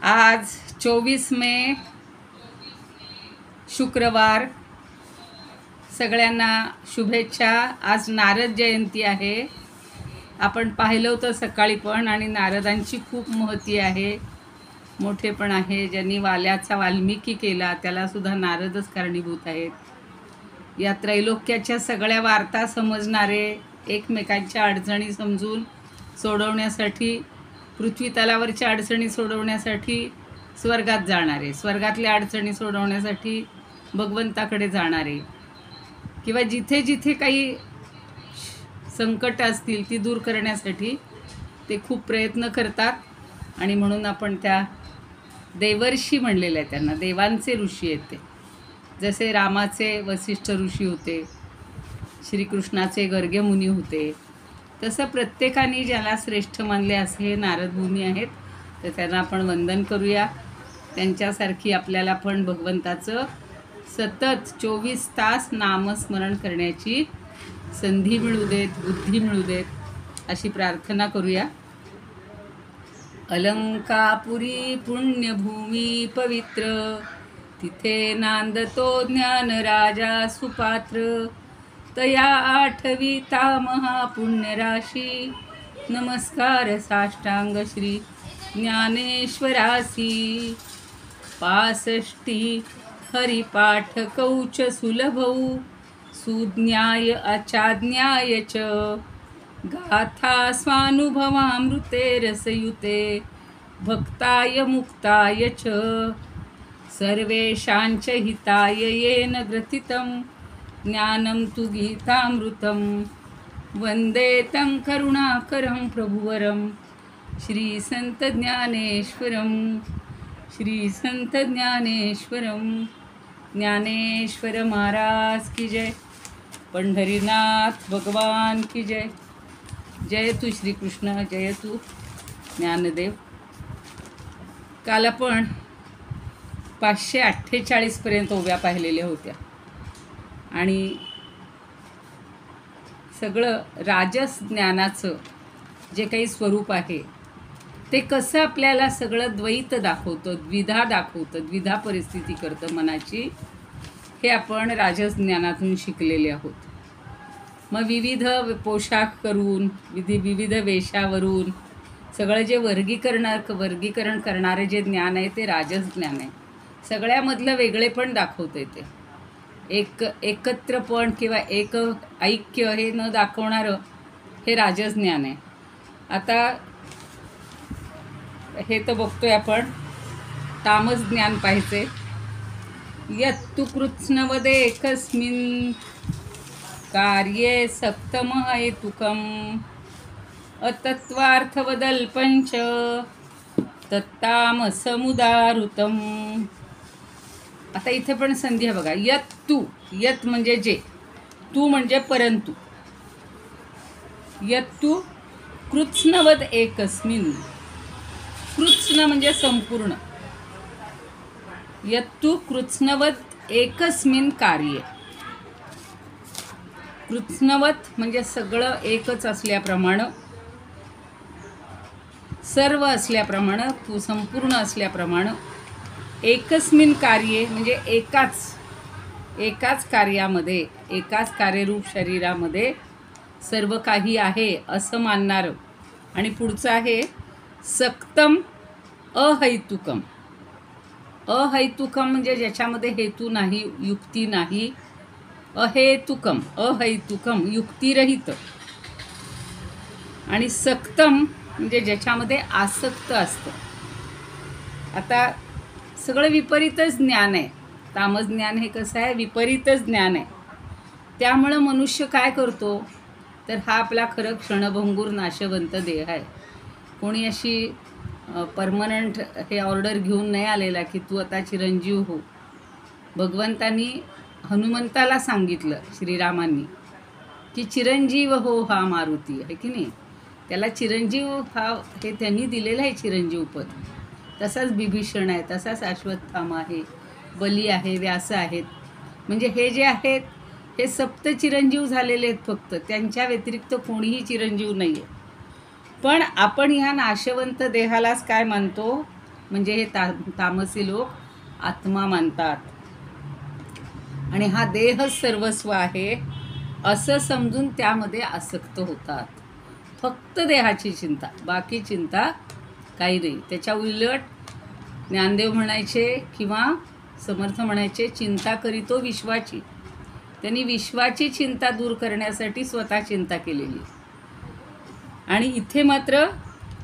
आज 24 मे शुक्रवार. सगळ्यांना शुभेच्छा. आज नारद जयंती आहे. आपण पाहिलं होतं सकाळी पण, आणि नारदांची खूप महती आहे, मोठे पण आहे. ज्यांनी वाल्याचा वाल्मिकी केला त्याला सुद्धा नारदच कारणीभूत आहेत. या त्रैलोक्याच्या सगळ्या वार्ता समजणारे, एकमेकांच्या अडचणी समजून सोडवण्यासाठी, पृथ्वी तलावरच्या अडचणी सोडवण्यासाठी स्वर्गात जाणारे, स्वर्गातल्या अडचणी सोडवण्यासाठी भगवंताकडे जाणारे, किंवा जिथे जिथे काही संकट असतील ती दूर करण्यासाठी ते खूप प्रयत्न करतात. आणि म्हणून आपण त्या देवर्षी म्हणलेलं आहे. त्यांना देवांचे ऋषी आहेत ते. जसे रामाचे वसिष्ठ ऋषी होते, श्रीकृष्णाचे गर्गे मुनी होते, तसं प्रत्येकाने ज्याला श्रेष्ठ मानले असे हे नारद मुनी आहेत. तर त्यांना आपण वंदन करूया. त्यांच्यासारखी आपल्याला पण भगवंताचं सतत 24 तास नामस्मरण करण्याची संधी मिळू देत, बुद्धी मिळू देत, अशी प्रार्थना करूया. अलंकापुरी पुण्यभूमी पवित्र, तिथे नांदतो ज्ञान राजा सुपात्र. तया आठविता महापुण्यराशी, नमस्कार साष्टांग श्री ज्ञानेश्वरासी. 65 हरिपाठ कौच सुलभौ, सुज्ञाय अचाज्ञाय च. गाथा स्वानुभवामृते रसयुते, भक्ताय मुक्ताय च. सर्वेषांच हिताय येन ग्रथितं, ज्ञानं तु गीतामृतं. वन्दे तं करुणाकरं प्रभुवरं, श्रीसंत ज्ञानेश्वरं. श्रीसंत ज्ञानेश्वरं. ज्ञानेश्वर महाराज की जय. पंढरीनाथ भगवान की जय. जय तू श्रीकृष्ण, जय तू ज्ञानदेव. काल आपण 548 पर्यंत ओव्या पाहिलेल्या होत्या, आणि सगळं राजस ज्ञानाचं जे काही स्वरूप आहे ते कसं आपल्याला सगळं द्वैत दाखवतं, द्विधा दाखवतं, द्विधा परिस्थिती करतं मनाची, हे आपण राजस ज्ञानातून शिकलेले आहोत. मग विविध पोशाख करून, विविध वेशावरून सगळं जे वर्गीकरण करणारे जे ज्ञान आहे ते राजस ज्ञान आहे. सगळ्यामधलं वेगळेपण दाखवतं येते. एकत्रपण किंवा ऐक्य हे न दाखवणारं हे राजस ज्ञान आहे. आता हे तर बघतोय आपण, तामस ज्ञान पाहिजे. यत्तु कृत्स्नवदे एकस्मिन् कार्ये सप्तमः हेतुकम्, अतत्वार्थवदल्पञ्च तत्तामसमुदाहृतम्. आता इथे पण संधी आहे बघा. यत्तु, यत म्हणजे जे, तू म्हणजे परंतु. यत्तु कृत्स्नवद एकस्मिन्, कृत्स्न म्हणजे संपूर्ण. यत्तु कृत्स्नवत एकस्मिन् कार्ये. कृत्स्नवत म्हणजे सगळं एकच असल्याप्रमाणे, सर्व असल्याप्रमाणे, तू संपूर्ण असल्याप्रमाणे. एकस्मिन् कार्ये म्हणजे एकाच कार्यामध्ये, एकाच कार्यरूप शरीरामध्ये सर्व काही आहे असं मानणारं. आणि पुढचं आहे सक्तम अहैतुकम. अहैतुकम म्हणजे ज्याच्यामध्ये हेतू नाही, युक्ती नाही. अहेतुकम, अहैतुकम युक्तिरहित. आणि सक्तम म्हणजे ज्याच्यामध्ये आसक्त असतं. आता सगळं विपरीतच ज्ञान आहे. तामस ज्ञान हे कसं आहे, विपरीतच ज्ञान आहे. त्यामुळं मनुष्य काय करतो, तर हा आपला खरं क्षणभंगूर नाशवंत देह आहे. कोणी अशी परमनंट हे ऑर्डर घेऊन नाही आलेला की तू आता चिरंजीव हो. भगवंतांनी हनुमंताला सांगितलं, श्रीरामांनी, की चिरंजीव हो हा मारुती आहे की नाही. त्याला चिरंजीव हा हे त्यांनी दिलेलं आहे, चिरंजीव पद. तसाच बिभीषण आहे, तसाच अश्वत्थामा आहे, बली आहे, व्यास आहेत. म्हणजे हे जे आहेत हे सप्त चिरंजीव झालेले आहेत. फक्त त्यांच्या व्यतिरिक्त कोणीही चिरंजीव नाही आहे. पण आपण ह्या नाशवंत देहालाच काय मानतो, म्हणजे हे तामसी लोक आत्मा मानतात आणि हा देह सर्वस्व आहे असं समजून त्यामध्ये आसक्त होतात. फक्त देहाची चिंता, बाकी चिंता काही नाही. त्याच्या उलट ज्ञानदेव म्हणायचे किंवा समर्थ म्हणायचे, चिंता करीतो विश्वाची. त्यांनी विश्वाची चिंता दूर करण्यासाठी स्वतः चिंता केलेली. आणि इथे मात्र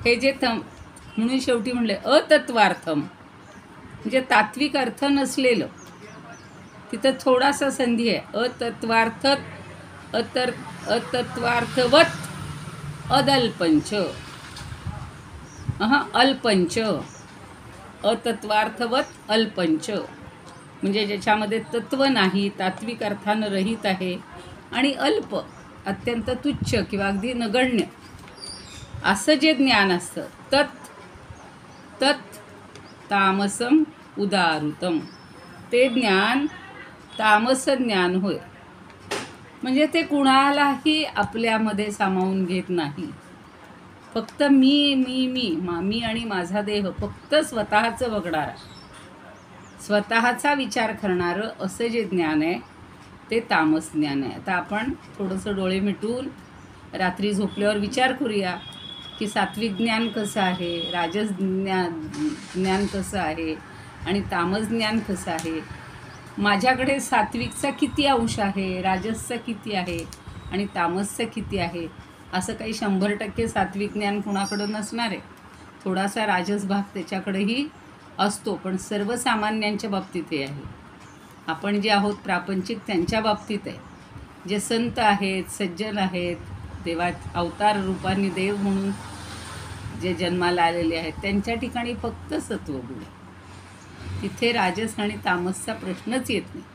हे जे म्हणून शेवटी म्हणले अतत्वार्थम, म्हणजे तात्विक अर्थ नसलेलं. तिथं थोडासा संधी आहे. अतत्वार्थवत अदल्पंच, अल्पंच. अतत्वार्थवत अल्पंच म्हणजे ज्याच्यामध्ये तत्व नाही, तात्विक अर्थानं रहित आहे आणि अल्प, अत्यंत तुच्छ किंवा अगदी नगण्य असं जे ज्ञान असतं, तत् तामसम उदारुतम, ते ज्ञान तामस ज्ञान होय. म्हणजे ते कुणालाही आपल्यामध्ये सामावून घेत नाही. फक्त मी आणि माझा देह, फक्त स्वतःचं बघणारा, स्वतःचा विचार करणारं असं जे ज्ञान आहे ते तामस ज्ञान आहे. आता आपण थोडंसं डोळे मिटून रात्री झोपल्यावर विचार करूया की सात्विक ज्ञान कसं आहे, राजस ज्ञान कसं आहे आणि तामस ज्ञान कसं आहे. माझ्याकडे सात्विकचा किती अंश आहे, राजसचा किती आहे आणि तामसचा किती आहे. असं काही 100% सात्विक ज्ञान कुणाकडं नसणार आहे. थोडासा राजस भाग त्याच्याकडेही असतो, पण सर्वसामान्यांच्या बाबतीत हे आहे. आपण जे आहोत प्रापंचिक त्यांच्या बाबतीत आहे. जे संत आहेत, सज्जन आहेत, देवा अवतार रूपाने देव म्हणून जे जन्माला आलेले आहेत, त्यांच्या ठिकाणी फक्त सत्वगुण आहे. तिथे राजस आणि तामसचा प्रश्नच येत नाही.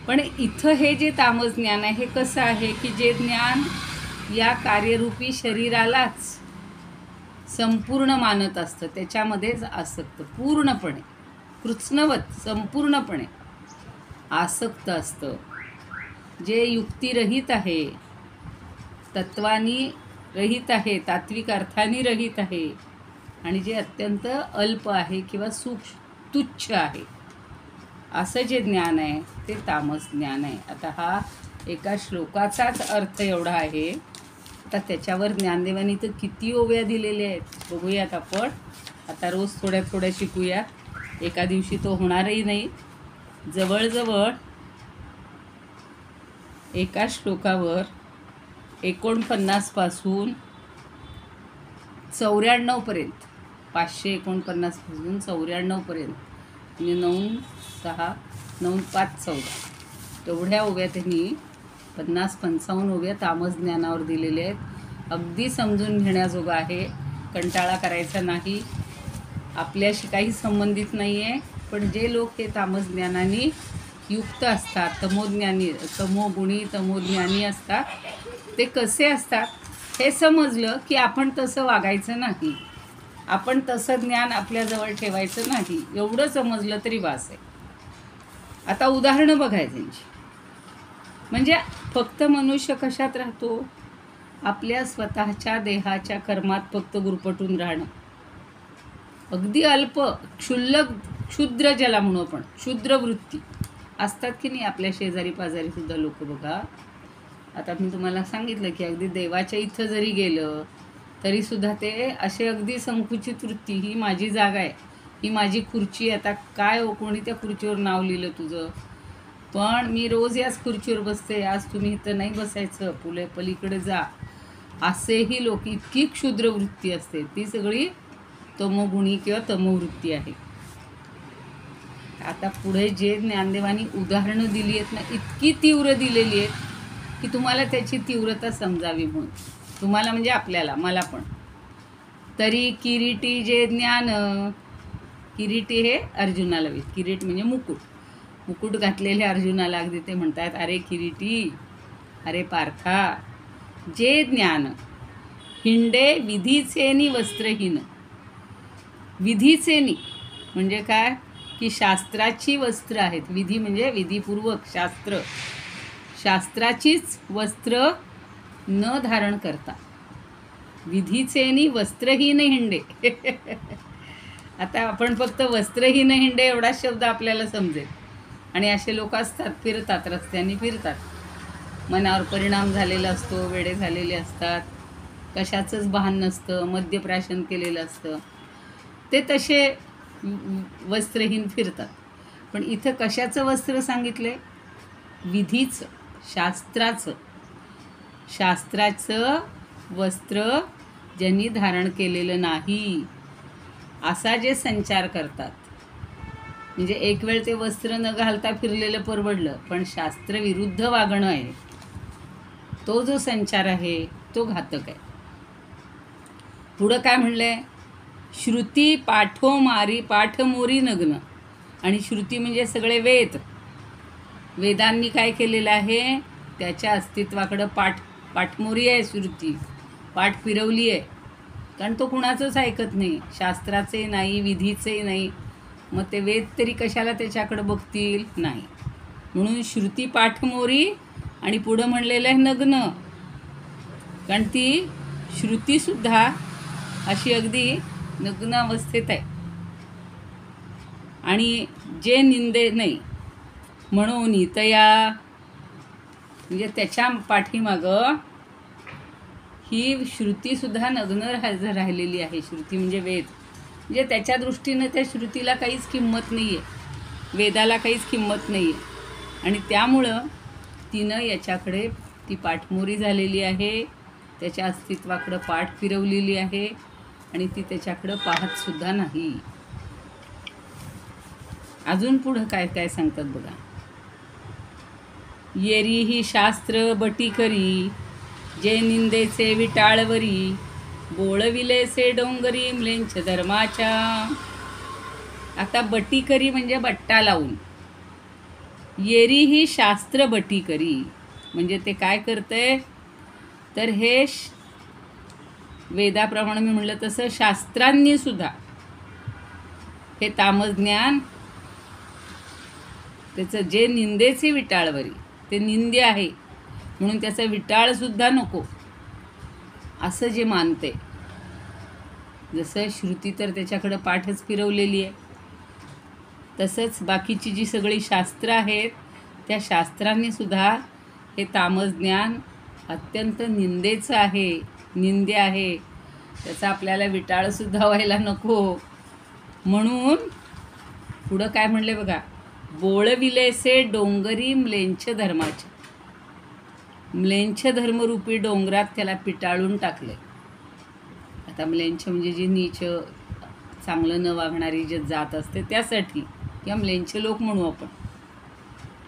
पण इथं हे जे तामस ज्ञान आहे हे कसं आहे की जे ज्ञान या कार्यरूपी शरीरालाच संपूर्ण मानत असतं, त्याच्यामध्येच आसक्त, पूर्णपणे कृत्स्नवत संपूर्णपणे आसक्त असतं. जे युक्तिरहित आहे, तत्वानी रहित आहे, तात्विक अर्थानी रहित आहे आणि जे अत्यंत अल्प आहे किंवा तुच्छ आहे, असं जे ज्ञान आहे ते तामस ज्ञान आहे. आता हा एका श्लोकाचाच अर्थ एवढा आहे. आता त्याच्यावर ज्ञानदेवांनी तर किती ओव्या दिलेल्या आहेत बघूयात आपण. आता रोज थोड्या थोड्या शिकूया, एका दिवशी तो होणारही नाही. जवळजवळ एका श्लोकावर 49 पासून 94 पर्यंत, 549 पासून 94 पर्यंत, म्हणजे 9, 6, 9, 5, 14 तेवढ्या ओव्या त्यांनी 50-55 ओव्या तामस ज्ञानावर दिलेल्या आहेत. अगदी समजून घेण्याजोगं आहे, कंटाळा करायचा नाही. आपल्याशी काही संबंधित नाही आहे. पण जे लोक हे तामस ज्ञानाने युक्त असतात, तमोगुणी तमोज्ञानी असतात, ते कसे असतात हे समजलं की आपण तसं वागायचं नाही, आपण तसं ज्ञान आपल्याजवळ ठेवायचं नाही, एवढं समजलं तरी बास आहे. आता उदाहरणं बघायची. म्हणजे फक्त मनुष्य कशात राहतो, आपल्या स्वतःच्या देहाच्या कर्मात फक्त गुरफटून राहणं. अगदी अल्प क्षुद्र ज्याला म्हणू आपण, क्षुद्र वृत्ती असतात की नाही आपल्या शेजारी पाजारी सुद्धा लोक. बघा आता मी तुम्हाला सांगितलं की अगदी देवाच्या इथं जरी गेलं तरीसुद्धा ते असे अगदी संकुचित वृत्ती, ही माझी जागा आहे, ही माझी खुर्ची, आता काय हो कोणी त्या खुर्चीवर नाव लिहिलं तुझं, पण मी रोज याच खुर्चीवर बसते, आज तुम्ही इथं नाही बसायचं, पलीकडे जा. असेही लोक, इतकी क्षुद्र वृत्ती असते, ती सगळी तमोगुणी किंवा तमोवृत्ती आहे. आता पुढे जे ज्ञानदेवानी उदाहरणं दिली आहेत ना, इतकी तीव्र दिलेली आहेत की तुम्हाला त्याची तीव्रता समजावी म्हणून, तुम्हाला म्हणजे आपल्याला, मला पण. तरी किरीटी जे ज्ञान, किरीटी हे अर्जुनाला, किरीट म्हणजे मुकुट, मुकुट घातलेले अर्जुनाला अगदी ते म्हणतात, अरे किरीटी, अरे पार्था, जे ज्ञान हिंडे विधीचेनी वस्त्रहीन. विधीचेनी म्हणजे काय की शास्त्राची वस्त्र आहेत, विधी म्हणजे विधीपूर्वक, शास्त्राचीच वस्त्र न धारण करता, विधीचेनी वस्त्रहीन हिंडे. आता आपण फक्त वस्त्रहीन हिंडे एवढाच शब्द आपल्याला समजेल. आणि असे लोक असतात, फिरतात, रस्त्याने फिरतात, मनावर परिणाम झालेला असतो, वेडे झालेले असतात, कशाचंच भान नसतं, मद्यप्राशन केलेलं असतं, ते तसे वस्त्रहीन फिरतात. पण इथं कशाचं वस्त्र सांगितलं आहे? विधीचं, शास्त्राचं वस्त्र ज्यांनी धारण केलेलं नाही असा जे संचार करतात. म्हणजे एक वेळ ते वस्त्र न घालता फिरलेलं परवडलं, पण शास्त्रविरुद्ध वागणं आहे, तो जो संचार आहे तो घातक आहे. पुढं काय म्हणलंय? श्रुती पाठमोरी नग्न. आणि श्रुती म्हणजे सगळे वेद. वेदांनी काय केलेलं आहे? त्याच्या अस्तित्वाकडं पाठमोरी आहे. श्रुती पाठ फिरवली आहे, कारण तो कुणाचंच ऐकत नाही, शास्त्राचे नाही, विधीचे नाही. मग ते वेद तरी कशाला त्याच्याकडं बघतील? नाही. म्हणून श्रुती पाठमोरी. आणि पुढं म्हणलेलं आहे नग्न, कारण ती श्रुतीसुद्धा अशी अगदी नग्न अवस्थेत आहे. आणि जे निंदे नाही म्हणून तया, म्हणजे त्याच्या पाठीमागं ही श्रुतीसुद्धा नग्न राहिलेली आहे. श्रुती म्हणजे वेद. म्हणजे त्याच्या दृष्टीनं त्या श्रुतीला काहीच किंमत नाही आहे, वेदाला काहीच किंमत नाही आहे. आणि त्यामुळं तिनं याच्याकडे ती पाठमोरी झालेली आहे, त्याच्या अस्तित्वाकडं पाठ फिरवलेली आहे, आणि ती त्याच्याकडं पाहतसुद्धा नाही. अजून पुढं काय काय सांगतात बघा. येरी ही शास्त्र बटी करी, जे निंदेचे विटाळवरी, बोळविलेसे डोंगरी म्लेंछ धर्माच्या. आता बटी करी म्हणजे बट्टा लावून. येरी ही शास्त्र बटी करी म्हणजे ते काय करतंय? तर हे वेदाप्रमाणे मी म्हटलं तसं शास्त्रांनी सुद्धा हे तामज्ञान, त्याचं जे निंदेचे विटाळवरी, ते निंद्य आहे म्हणून त्याचा विटाळसुद्धा नको असं जे मानते. जसं श्रुती तर त्याच्याकडं पाठच फिरवलेली आहे, तसंच बाकीची जी सगळी शास्त्र आहेत त्या शास्त्रांनी सुद्धा हे तामज्ञान अत्यंत निंदेचं आहे, निंद्य आहे, त्याचा आपल्याला विटाळसुद्धा व्हायला नको. म्हणून पुढं काय म्हणले बघा. बोळविलेसे डोंगरी म्लेंछ धर्माचे. म्लेंछ धर्मरूपी डोंगरात त्याला पिटाळून टाकले. आता म्लेंछ म्हणजे जी नीच, चांगलं न वागणारी जे जात असते त्यासाठी, किंवा म्लेंछ लोक म्हणू आपण,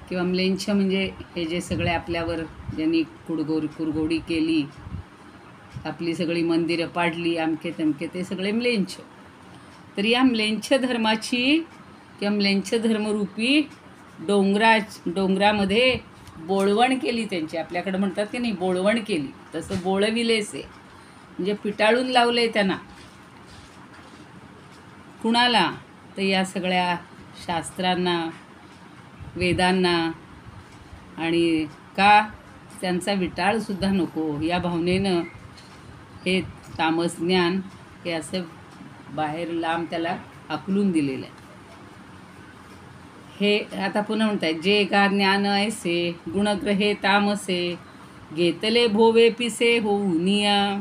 किंवा म्लेंछ म्हणजे हे जे सगळे आपल्यावर ज्यांनी कुरघोडी केली, आपली सगळी मंदिरं पाडली, आमके तमके, ते सगळे म्लेंछ. तर या म्लेंछ धर्माची किंवा म्लेंछ धर्मरूपी डोंगरामध्ये बोळवण केली त्यांची. आपल्याकडे म्हणतात की नाही, बोळवण केली, तसं बोळविलेसे म्हणजे पिटाळून लावले त्यांना. कुणाला? तर या सगळ्या शास्त्रांना, वेदांना. आणि का? त्यांचा विटाळसुद्धा नको या भावनेनं हे तामसज्ञान हे असं बाहेर लांब त्याला हाकलून दिलेलं आहे. हे आता पुन्हा म्हणताय. जे का ज्ञान ऐसे गुणग्रहे तामसे, घेतले भोवे पिसे होऊनिया.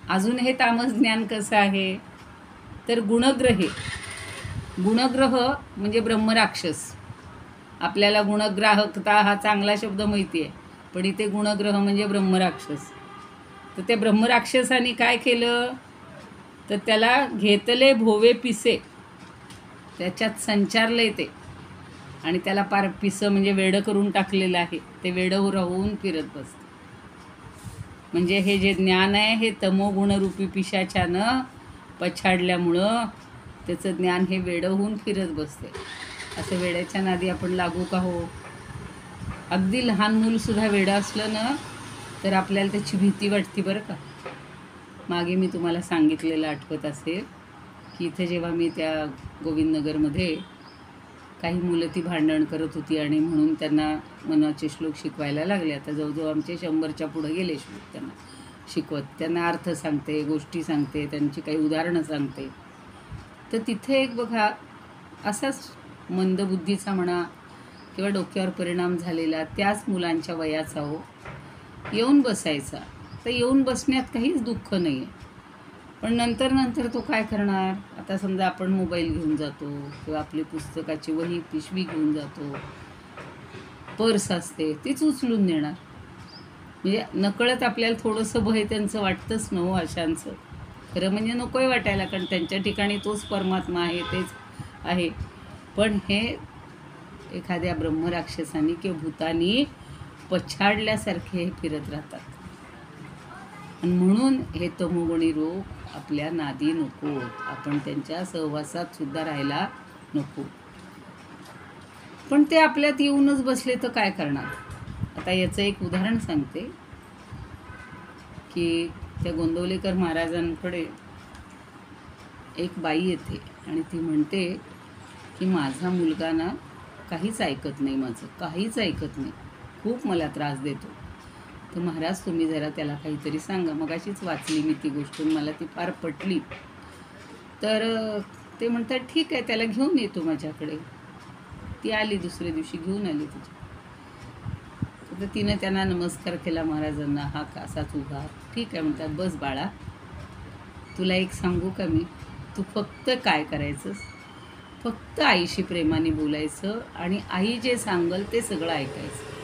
अजून हे तामस ज्ञान कसं आहे? तर गुणग्रहे, गुणग्रह म्हणजे ब्रह्मराक्षस. आपल्याला गुणग्राहकता हा चांगला शब्द माहिती आहे, पण इथे गुणग्रह म्हणजे ब्रह्मराक्षस. तर त्या ब्रह्मराक्षसाने काय केलं? तर त्याला घेतले भोवे पिसे, त्याच्यात संचारले ते, आणि त्याला पार पिसं म्हणजे वेडं करून टाकलेलं आहे. ते वेडं राहून फिरत बसते. म्हणजे हे जे ज्ञान आहे हे तमोगुणरूपी पिशाच्यानं पछाडल्यामुळं त्याचं ज्ञान हे वेडं होऊन फिरत बसते. असं वेड्याच्या नादी आपण लागू का हो? अगदी लहान मूलसुद्धा वेडं असलं ना तर आपल्याला त्याची भीती वाटते बरं का. मागे मी तुम्हाला सांगितलेलं आठवत असेल की इथे जेव्हा मी त्या गोविंदनगरमध्ये काही मुलं ती भांडण करत होती आणि म्हणून त्यांना मनाचे श्लोक शिकवायला लागले. आता जवळजवळ आमचे 100च्या पुढं गेले श्लोक त्यांना शिकवत. त्यांना अर्थ सांगते, गोष्टी सांगते, त्यांची काही उदाहरणं सांगते. तर तिथे एक बघा असाच मंदबुद्धीचा म्हणा किंवा डोक्यावर परिणाम झालेला त्याच मुलांच्या वयाचा हो येऊन बसायचा. तर येऊन बसण्यात काहीच दुःख नाही आहे. पण नंतर नंतर तो काय करणार? आता समजा आपण मोबाईल घेऊन जातो किंवा आपली पुस्तकाची वही पिशवी घेऊन जातो, पर्स असते तीच उचलून नेणार. म्हणजे नकळत आपल्याला थोडंसं भय त्यांचं वाटतंच न हो अशांचं. खरं म्हणजे नकोय वाटायला, कारण त्यांच्या ठिकाणी तोच परमात्मा आहे, तेच आहे. पण हे एखाद्या ब्रह्मराक्षसांनी किंवा भूतानी पछाडल्यासारखे हे फिरत राहतात. आणि म्हणून हे तमोगुणी लोक आपल्या नादी नको, आपण त्यांच्या सहवासात सुद्धा राहायला नको. पण ते आपल्यात येऊनच बसले तर काय करणार? आता याचं एक उदाहरण सांगते की त्या गोंदवलेकर महाराजांकडे एक बाई येते आणि ती म्हणते की माझा मुलगा ना काहीच ऐकत नाही, माझं काहीच ऐकत नाही, खूप मला त्रास देतो. तर महाराज तुम्ही जरा त्याला काहीतरी सांगा. मगाशीच वाचली मी ती गोष्ट, मला ती फार पटली. तर ते म्हणतात ठीक आहे, त्याला घेऊन येतो माझ्याकडे. ती आली, दुसऱ्या दिवशी घेऊन आली तिच्या. तर तिनं त्यांना नमस्कार केला महाराजांना, हा असाच उभा. ठीक आहे म्हणतात, बस बाळा, तुला एक सांगू का मी? तू फक्त काय करायचंस, फक्त आईशी प्रेमाने बोलायचं आणि आई जे सांगल ते सगळं ऐकायचं.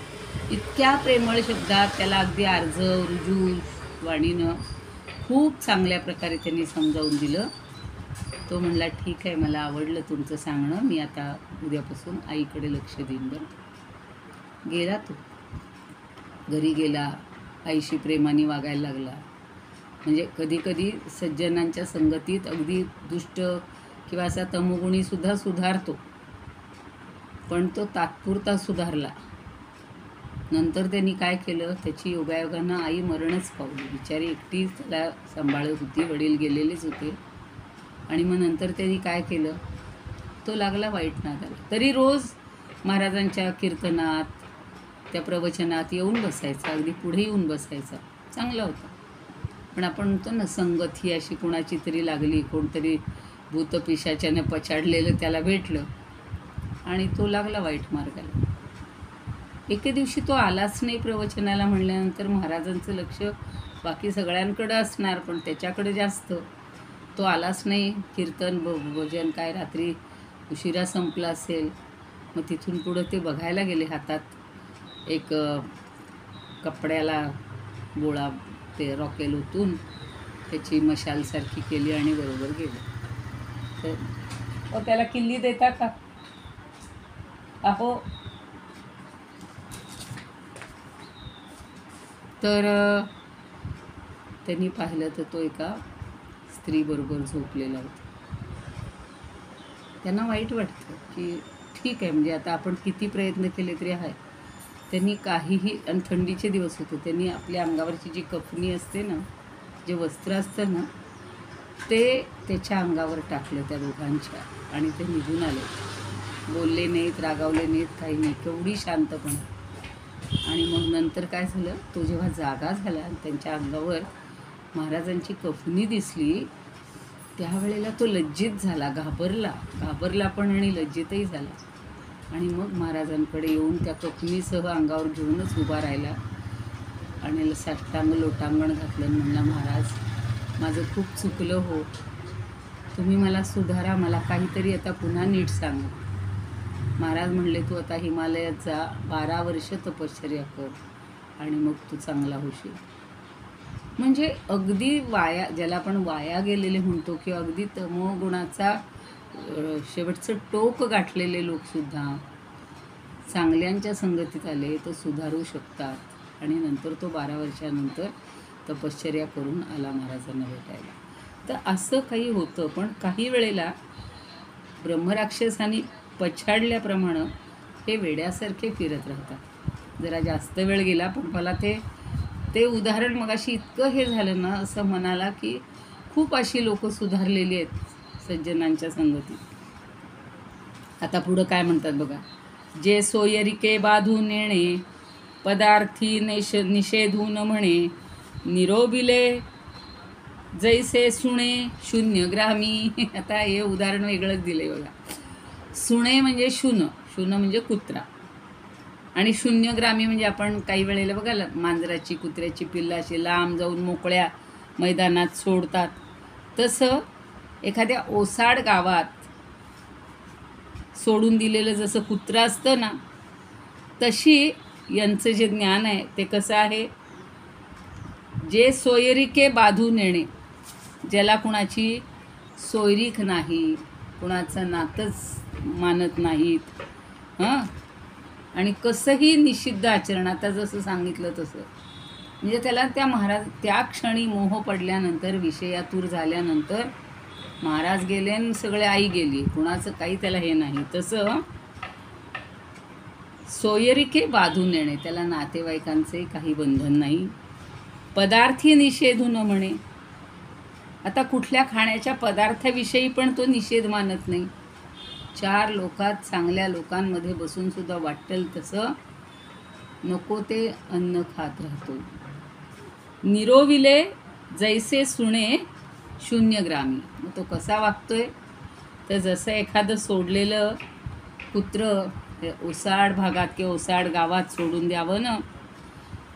इतक्या प्रेमळ शब्दात त्याला अगदी आर्जव रुजू वाणीनं खूप चांगल्या प्रकारे त्यांनी समजावून दिलं. तो म्हणला ठीक आहे, मला आवडलं तुमचं सांगणं, मी आता उद्यापासून आईकडे लक्ष देईन. बरं. गेला तो, घरी गेला, आईशी प्रेमाने वागायला लागला. म्हणजे कधीकधी सज्जनांच्या संगतीत अगदी दुष्ट किंवा असा तमोगुणीसुद्धा सुधारतो, पण तो तात्पुरता सुधारला. नंतर त्यांनी काय केलं, त्याची योगायोगानं आई मरणच पावली. बिचारी एकटीच त्याला सांभाळत होती, वडील गेलेलेच होते. आणि मग नंतर त्यांनी काय केलं, तो लागला वाईट नादाला. तरी रोज महाराजांच्या कीर्तनात, त्या प्रवचनात येऊन बसायचा, अगदी पुढे येऊन बसायचा, चांगला होता. पण आपण म्हणतो ना, संगत ही अशी कोणाची तरी लागली, कोणतरी भूतपिशाच्याने पछाडलेलं त्याला भेटलं आणि तो लागला वाईट मार्गाला. एके दिवशी तो आलाच नाही प्रवचनाला. म्हणल्यानंतर महाराजांचं लक्ष बाकी सगळ्यांकडं असणार, पण त्याच्याकडे जास्त. तो आलाच नाही. कीर्तन भजन काय रात्री उशिरा संपला असेल. मग तिथून पुढं ते बघायला गेले. हातात एक कपड्याला गोळा ते रॉकेल ओतून त्याची मशालसारखी केली आणि बरोबर गेले. तर त्याला किल्ली देता का? अहो, तर त्यांनी पाहिलं तर तो एका स्त्रीबरोबर झोपलेला होता. त्यांना वाईट वाटतं की ठीक आहे, म्हणजे आता आपण किती प्रयत्न केले तरी आहे. त्यांनी काहीही, आणि थंडीचे दिवस होते, त्यांनी आपल्या अंगावरची जी कफनी असते ना, जे वस्त्र असतं ना, ते त्याच्या अंगावर टाकलं त्या दोघांच्या आणि ते निघून आले. बोलले नाहीत, रागावले नाहीत, काही नाही, केवढी शांतपणे. आणि मग नंतर काय झालं, तो जेव्हा जागा झाला आणि त्यांच्या अंगावर महाराजांची कफनी दिसली, त्यावेळेला तो लज्जित झाला, घाबरला पण आणि लज्जितही झाला. आणि मग महाराजांकडे येऊन त्या कफनीसह अंगावर घेऊनच उभा राहिला आणि साष्टांग लोटांगण घातलं. म्हणला, महाराज माझं खूप चुकलं हो, तुम्ही मला सुधारा, मला काहीतरी आता पुन्हा नीट सांगा. महाराज म्हणले, तू आता हिमालयात जा, 12 वर्ष तपश्चर्या कर आणि मग तू चांगला होशील. म्हणजे अगदी वाया, ज्याला आपण वाया गेलेले म्हणतो, किंवा अगदी तमोगुणाचा शेवटचं टोक गाठलेले लोकसुद्धा चांगल्यांच्या संगतीत आले तर सुधारू शकतात. आणि नंतर तो 12 वर्षानंतर तपश्चर्या करून आला महाराजांना भेटायला. तर असं काही होतं. पण काही वेळेला ब्रह्मराक्षसांनी पछाडल्याप्रमाणे हे वेड्यासारखे फिरत राहतात. जरा जास्त वेळ गेला, पण मला ते उदाहरण मगाशी इतकं हे झालं ना, असं म्हणाला की खूप अशी लोक सुधारलेली आहेत सज्जनांच्या संगतीत. आता पुढं काय म्हणतात बघा. जे सोयरिके बांधून येणे, पदार्थी निषेधून म्हणे, निरोबिले जैसे सुणे शून्य ग्रामी. आता हे उदाहरण वेगळंच दिलं आहे बघा. सुणे म्हणजे शून, शून म्हणजे कुत्रा, आणि शून्य ग्रामी म्हणजे आपण काही वेळेला बघा मांजराची कुत्र्याची पिल्लं अशी लांब जाऊन मोकळ्या मैदानात सोडतात. तसं एखाद्या ओसाड गावात सोडून दिलेलं जसं कुत्रं असतं ना, तशी यांचं जे ज्ञान आहे ते कसं आहे, जे सोयरिके बांधून येणे, ज्याला कुणाची सोयरीक नाही, कुणाचं नातंच मानत नाहीत, हां, आणि कसंही निषिद्ध आचरण, आता जसं सांगितलं तसं, म्हणजे त्याला त्या क्षणी मोह पडल्यानंतर, विषयातूर झाल्यानंतर महाराज गेले आणि सगळे आई गेली, कुणाचं काही त्याला हे नाही. तसं सोयरिके बांधून येणे, त्याला नातेवाईकांचे काही बंधन नाही. पदार्थी निषेधू न म्हणे, आता कुठल्या खाण्याच्या पदार्थाविषयी पण तो निषेध मानत नाही. चार लोकात चांगल्या लोकांमध्ये बसून सुद्धा वाटेल तसं नको ते अन्न खात राहतो. निरोविले जैसे सुणे शून्य ग्रामी. मग तो कसा वागतोय, तर जसं एखादं सोडलेलं कुत्र ओसाड भागात किंवा ओसाड गावात सोडून द्यावं ना,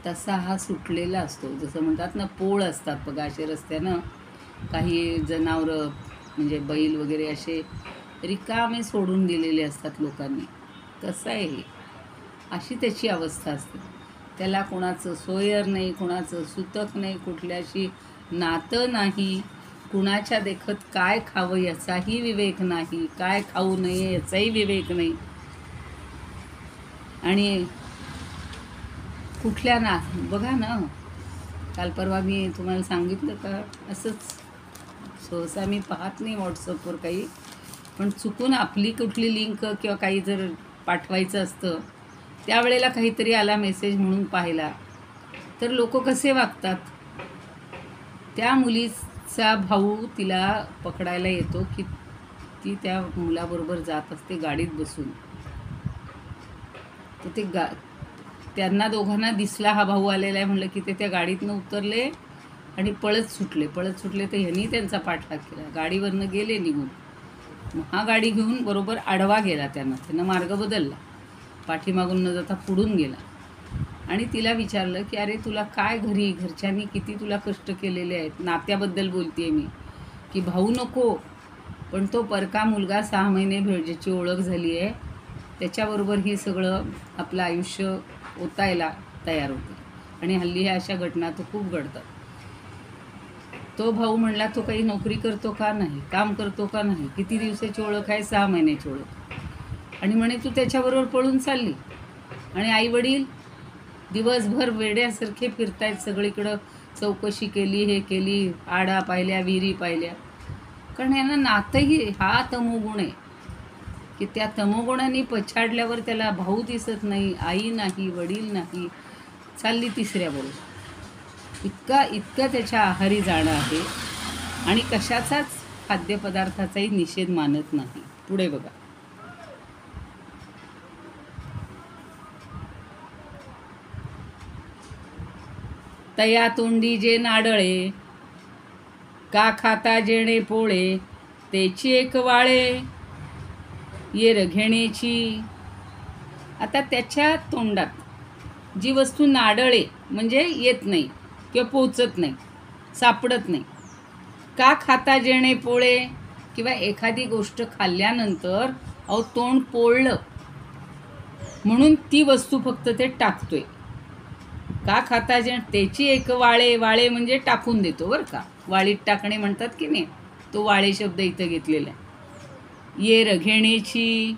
तसा हा सुटलेला असतो. जसं म्हणतात ना, पोळ असतात बघा असे रस्त्यानं, काही जनावरं म्हणजे बैल वगैरे असे रिकामे सोडून दिलेले असतात लोकांनी. कसं आहे हे, अशी त्याची अवस्था असते. त्याला कोणाचं सोयर नाही, कोणाचं सुतक नाही, कुठल्याशी नातं नाही, कुणाच्या देखत काय खावं याचाही विवेक नाही, काय खाऊ नये याचाही विवेक नाही. आणि कुठल्या बघा ना, काल परवा मी तुम्हाला सांगितलं का, असंच सहसा मी पाहत नाही व्हॉट्सअपवर काही, पण चुकून आपली कुठली लिंक किंवा काही जर पाठवायचं असतं, त्यावेळेला काहीतरी आला मेसेज म्हणून पाहिला, तर लोक कसे वागतात. त्या मुलीचा भाऊ तिला पकडायला येतो की ती त्या मुलाबरोबर जात असते गाडीत बसून, तर ते त्यांना दोघांना दिसला हा भाऊ आलेला आहे म्हणलं की ते त्या गाडीतनं उतरले आणि पळत सुटले. तर ह्यांनी त्यांचा पाठलाग केला, गाडीवरनं गेले निघून. मग हा गाडी घेऊन बरोबर आडवा गेला, त्यानं मार्ग बदलला, पाठीमागून न जाता पुढून गेला. आणि तिला विचारलं की अरे तुला काय, घरच्यांनी किती तुला कष्ट केलेले आहेत. नात्याबद्दल बोलते मी, की भाऊ नको, पण तो परका मुलगा 6 महिने ज्याची ओळख झाली आहे त्याच्याबरोबर ही सगळं आपलं आयुष्य ओतायला तयार होते. आणि हल्ली ह्या अशा घटना तर खूप घडतात. तो भाऊ म्हणला तो काही नोकरी करतो का नाही, काम करतो का नाही, किती दिवसाची ओळख आहे, 6 महिन्याची ओळख, आणि म्हणे तू त्याच्याबरोबर पळून चालली. आणि आईवडील दिवसभर वेड्यासारखे फिरतायत, सगळीकडं चौकशी केली, हे केली, आडा पाहिल्या, विहिरी पाहिल्या, कारण यांना नातंही, हा तमोगुण आहे की त्या तमोगुणाने पछाडल्यावर त्याला भाऊ दिसत नाही, आई नाही, वडील नाही, चालली तिसऱ्या बरोबर. इतका त्याच्या आहारी जाणं आहे, आणि कशाचाच खाद्यपदार्थाचाही निषेध मानत नाही. पुढे बघा, तया तोंडी जे नाडळे, का खाता जेणे पोळे, तेची एक वाळे, येर घेण्याची. आता त्याच्या तोंडात जी वस्तू नाडळे म्हणजे येत नाही किंवा पोचत नाही, सापडत नाही, का खाता जेणे पोळे, किंवा एखादी गोष्ट खाल्ल्यानंतर तोंड पोळलं म्हणून ती वस्तू फक्त ते टाकतोय. का खाता जे, त्याची एक वाळे, वाळे म्हणजे टाकून देतो बरं का, वाळीत टाकणे म्हणतात की नाही, तो वाळे शब्द इथं घेतलेला आहे. येर घेण्याची,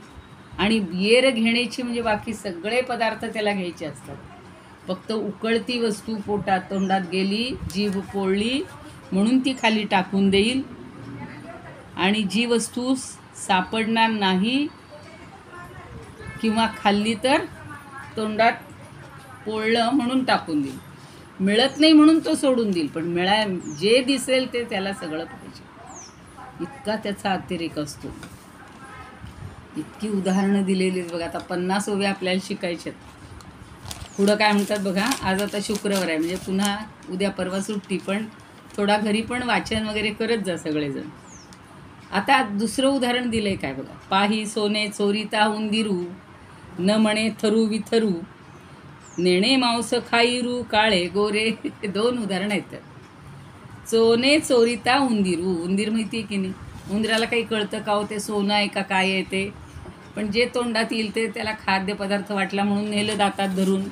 आणि येर घेण्याची म्हणजे बाकी सगळे पदार्थ त्याला घ्यायचे असतात, फक्त उकळती वस्तू पोटात तोंडात गेली, जीभ पोळली म्हणून ती खाली टाकून देईल, आणि जी वस्तू सापडणार नाही किंवा खाल्ली तर तोंडात पोळलं म्हणून टाकून देईल, मिळत नाही म्हणून तो सोडून देईल, पण जे दिसेल ते त्याला सगळं पाहिजे, इतका त्याचा अतिरेक असतो. इतकी उदाहरणं दिलेली आहेत बघा. आता 50 ओव्या आपल्याला शिकायच्यात. पुढं काय म्हणतात बघा. आज आता शुक्रवार आहे, म्हणजे पुन्हा उद्या परवा सुट्टी, पण थोडा घरी पण वाचन वगैरे करत जा सगळेजण. आता दुसरं उदाहरण दिलंय काय बघा. पाही सोने चोरीता उंदिरू, न म्हणे थरू विथरू, नेणे मांस खाईरू काळे गोरे. 2 उदाहरण आहेत. सोने चोरीता उंदिरू. उंदीर माहिती आहे की नाही? उंदराला काही कळतं का हो ते सोनं आहे का काय आहे ते? पण जे तोंडात येईल ते त्याला खाद्यपदार्थ वाटला म्हणून नेलं दातात धरून.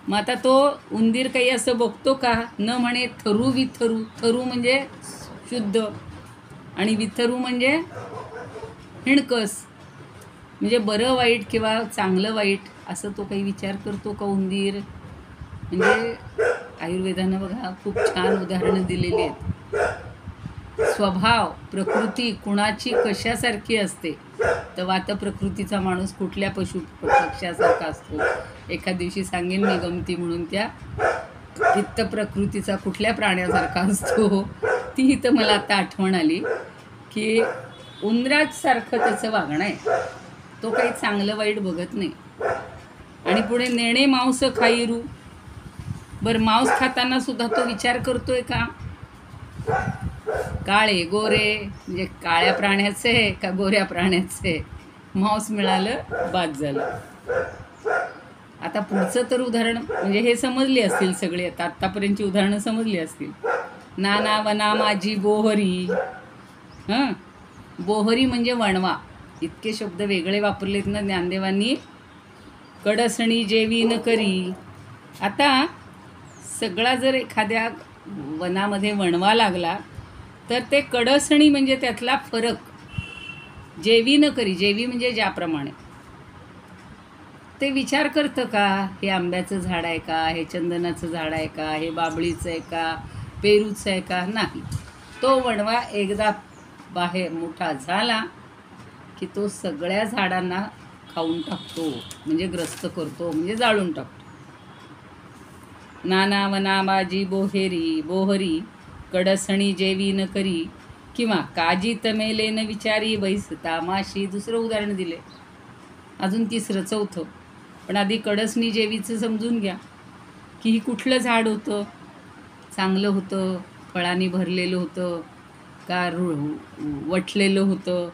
मग आता तो उंदीर काही असं बघतो का? न म्हणे थरू विथरू. थरू म्हणजे शुद्ध आणि विथरू म्हणजे हिणकस, म्हणजे बरं वाईट किंवा चांगलं वाईट असं तो काही विचार करतो का उंदीर? म्हणजे आयुर्वेदानं बघा खूप छान उदाहरणं दिलेली आहेत. स्वभाव प्रकृती कुणाची कशासारखी असते, तर वात प्रकृतीचा माणूस कुठल्या पशु पक्षासारखा असतो. एका दिवशी सांगेन मी गमती म्हणून त्या. पित्त प्रकृतीचा कुठल्या प्राण्यासारखा असतो, ती इथं मला आता आठवण आली की उंदरासारखं त्याचं वागणं आहे. तो काही चांगलं वाईट बघत नाही. आणि पुढे नेणे मांस खाईरू. बरं, मांस खाताना सुद्धा तो विचार करतोय का? काळे गोरे म्हणजे काळ्या प्राण्याचे का गोऱ्या प्राण्याचे? मांस मिळालं बाद झालं. आता पुढचं तर उदाहरण म्हणजे हे समजली असतील सगळे. आता आत्तापर्यंतची उदाहरणं समजली असतील. नाना वना माझी बोहरी. बोहरी म्हणजे वणवा. इतके शब्द वेगळे वापरलेत ना ज्ञानदेवांनी. कडसणी जेवी न करी. आता सगळा जर एखाद्या वनामध्ये वणवा लागला तर ते कडसणी म्हणजे त्यातला फरक. जेवी न करी. जेवी म्हणजे ज्याप्रमाणे. ते विचार करतं का हे आंब्याचं झाड आहे का, हे चंदनाचं झाड आहे का, हे बाबळीचं आहे का, पेरूचं आहे का? नाही. तो वणवा एकदा बाहेर मोठा झाला की तो सगळ्या झाडांना खाऊन टाकतो, म्हणजे ग्रस्त करतो, म्हणजे जाळून टाकतो. नाना वना बाजी बोहेरी बोहरी, कडसणी जेवी न करी, किंवा काजी तमेले न विचारी बैस तामाशी. दुसरं उदाहरण दिले. अजून तिसरं चौथं. पण आधी कडसणी जेवीचं समजून घ्या की ही कुठलं झाड होतं? चांगलं होतं, फळांनी भरलेलं होतं का वटलेलं होतं?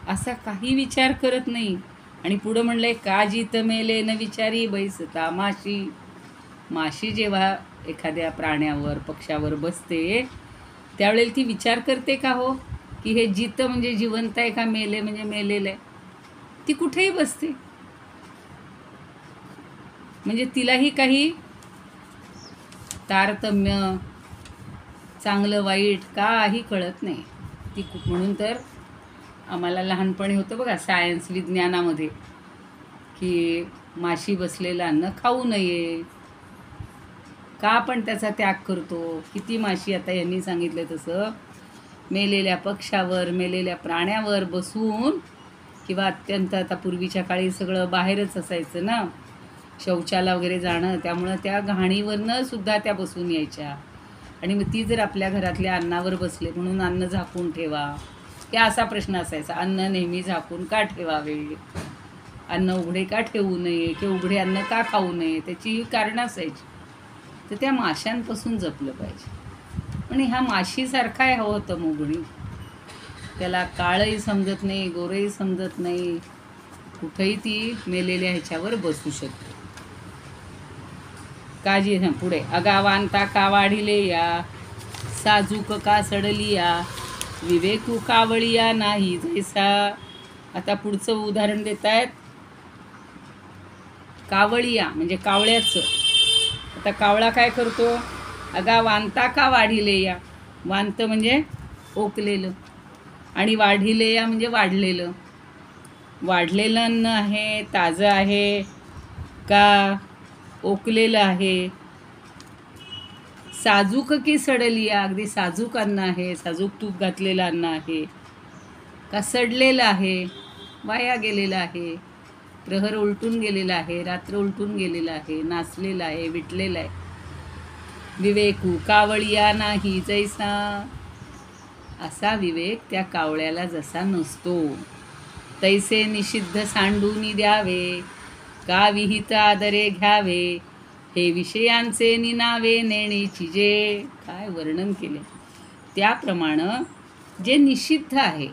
असा काही विचार करत नाही. आणि पुढं म्हणलंय काजी तमेले न विचारी बैस तामाशी. माशी जेव्हा एखाद्या प्राण्यावर पक्ष्यावर बसते त्यावेळेला ती विचार करते का हो की हे जितं म्हणजे जिवंत आहे का मेले म्हणजे मेलेलं आहे? ती कुठेही बसते. म्हणजे तिलाही काही तारतम्य चांगलं वाईट काही कळत नाही. ती म्हणून तर आम्हाला लहानपणी होतं बघा सायन्स विज्ञानामध्ये की माशी बसलेलं अन्न खाऊ नये. का आपण त्याचा त्याग करतो? किती माशी आता यांनी सांगितलं तसं मेलेल्या पक्ष्यावर मेलेल्या प्राण्यावर बसून, किंवा अत्यंत आता पूर्वीच्या काळी सगळं बाहेरच असायचं ना, शौचाला वगैरे जाणं, त्यामुळं त्या घाणीवरनं सुद्धा त्या बसून यायच्या. आणि मग ती जर आपल्या घरातल्या अन्नावर बसले म्हणून अन्न झाकून ठेवा, की असा प्रश्न असायचा. अन्न नेहमी झाकून का ठेवावे? अन्न उघडे का ठेवू नये? किंवा उघडे अन्न का खाऊ नये? त्याची कारणं असायची. तर त्या माशांपासून जपलं पाहिजे. आणि ह्या माशीसारखा आहे हवं होतं मोगणी. त्याला काळही समजत नाही, गोरही समजत नाही, कुठेही ती मेलेल्या ह्याच्यावर बसू शकते. काजी पुढे अगावांता का वाढिले या, साजूक का सडलिया, विवेकू कावळिया नाही जैसा. आता पुढचं उदाहरण देत आहेत. कावळिया म्हणजे कावळ्याचं. आता कावळा काय करतो? अगा वांता का वाढिले या. वांत म्हणजे ओकलेलं, आणि वाढिले या म्हणजे वाढलेलं. वाढलेलं अन्न आहे, ताजं आहे का ओकलेलं आहे? साजूक की सडलिया, अगदी साजूक अन्न आहे, साजूक तूप घातलेलं अन्न आहे का सडलेलं आहे, वाया गेलेलं आहे, प्रहर उलटून गेलेला आहे, रात्र उलटून गेलेलं आहे, नाचलेलं आहे, विटलेलं आहे. विवेकू कावळिया नाही जैसा. असा विवेक त्या कावळ्याला जसा नसतो. तैसे निषिद्ध सांडूनी द्यावे, का विहित आदरे घ्यावे, हे विषयांचे निनावे नेणेची जे काय वर्णन केले त्याप्रमाणे जे निषिद्ध आहे,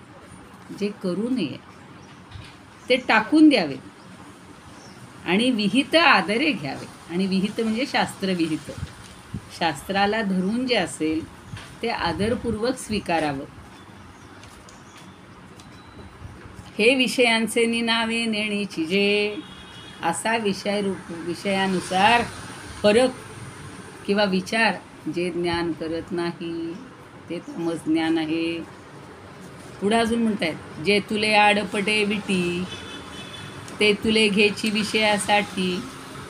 जे करू नये ते टाकून द्यावे आणि विहित आदरे घ्यावे. आणि विहित म्हणजे शास्त्रविहित, शास्त्राला धरून जे असेल ते आदरपूर्वक स्वीकारावं. हे विषयांचे निनावे नेणेची जे असा विषयानुसार फरक किंवा विचार जे ज्ञान करत नाही ते तमस ज्ञान आहे. पुढे अजून म्हणतायत, जे तुले आडपटे विटी ते तुले घ्यायची विषयासाठी,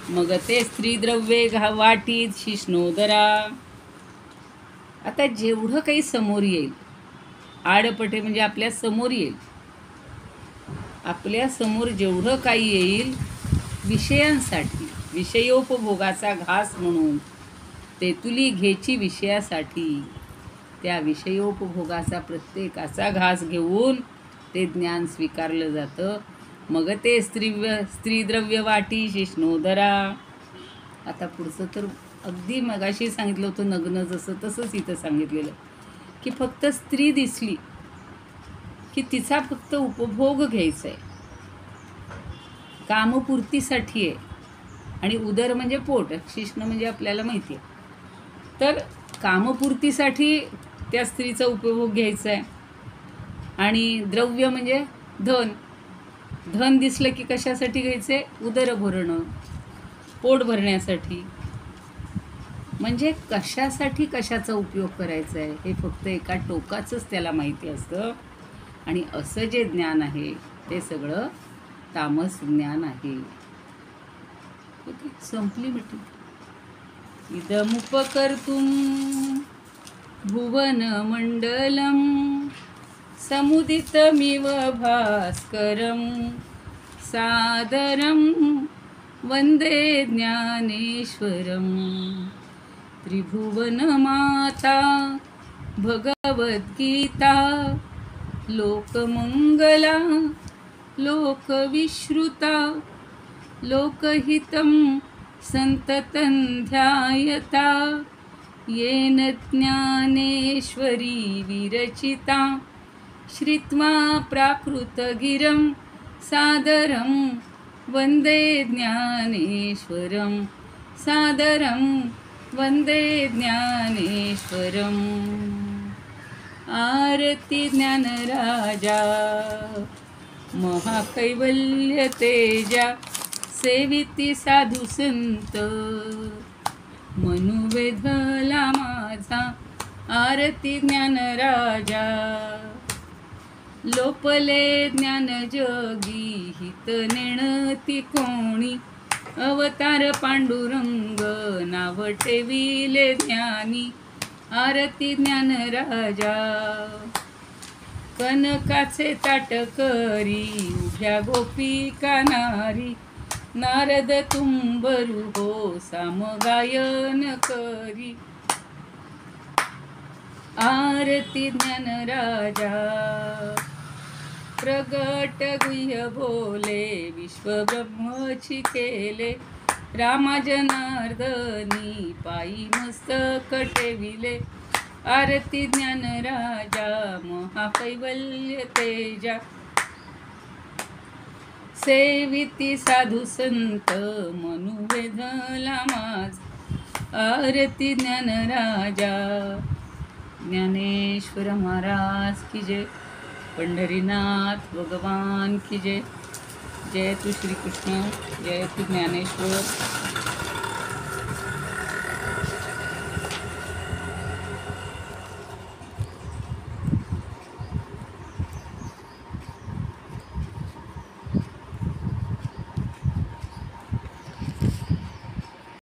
मग ते स्त्री द्रव्ये वाटीत शिष्णोदरा. आता जेवढं काही समोर येईल, आडपटे म्हणजे आपल्या समोर येईल, आपल्या समोर जेवढं काही येईल विषयांसाठी, विषयोपभोगाचा घास म्हणून ते तुली घ्यायची विषयासाठी, त्या विषयोपभोगाचा प्रत्येकाचा घास घेऊन ते ज्ञान स्वीकारलं जातं. मग ते स्त्रीद्रव्य वाटी शिष्णोदरा. आता पुढचं तर अगदी मगाशी सांगितलं होतं नग्न जसं तसंच इथं सांगितलेलं की फक्त स्त्री दिसली की तिचा फक्त उपभोग घ्यायचा आहे, कामपूर्तीसाठी आहे. आणि उदर म्हणजे पोट, शिष्ण म्हणजे आपल्याला माहिती आहे. तर कामपूर्तीसाठी त्या स्त्रीचा उपभोग घ्यायचा आहे. आणि द्रव्य म्हणजे धन, धन दिसलं की कशासाठी घ्यायचे, उदर भरणं, पोट भरण्यासाठी. म्हणजे कशासाठी कशाचा उपयोग करायचा आहे हे फक्त एका टोकाचंच त्याला माहिती असतं. आणि असं जे ज्ञान आहे ते सगळं तामस ज्ञान आहे. ओके, संपली मीटिंग. इदमुपकर्तुं भुवन मंडलम समुदितमिव भास्करम सादरम वंदे ज्ञानेश्वरम. त्रिभुवन माता भगवद्गीता लोकमंगला लोकविश्रुता लोकहितं संततं ध्यायता. येन ज्ञानेश्वरी विरचिता श्रुत्वा प्राकृतगिरं सादरं वंदे ज्ञानेश्वरं सादरं वंदे ज्ञानेश्वरम्. आरती ज्ञानराजा महाकैवल्य तेजा सेविती साधू संत मनुवेधला माझा. आरती ज्ञानराजा लोपले ज्ञान जगी हित नेणती कोणी. अवतार पांडुरंग नाव ठेविले ज्ञानी. आरती ज्ञानराजा कनकाचे ताट करी उभ्या गोपिका नारी. नारद तुंबरू हो सामगायन करी. आरती ज्ञानराजा प्रगट गुह्य बोले विश्वब्रह्मची केले. रामा जनार्दनी पायी मस्तक ठेविले. आरती ज्ञानराजा महाकैवल्य तेजा सेविती साधू संत मनुवेधला माझ. आरती ज्ञानराजा. ज्ञानेश्वर महाराज की जय. पंढरीनाथ भगवान की जय. जय तू श्रीकृष्ण, जय तू ज्ञानेश्वर.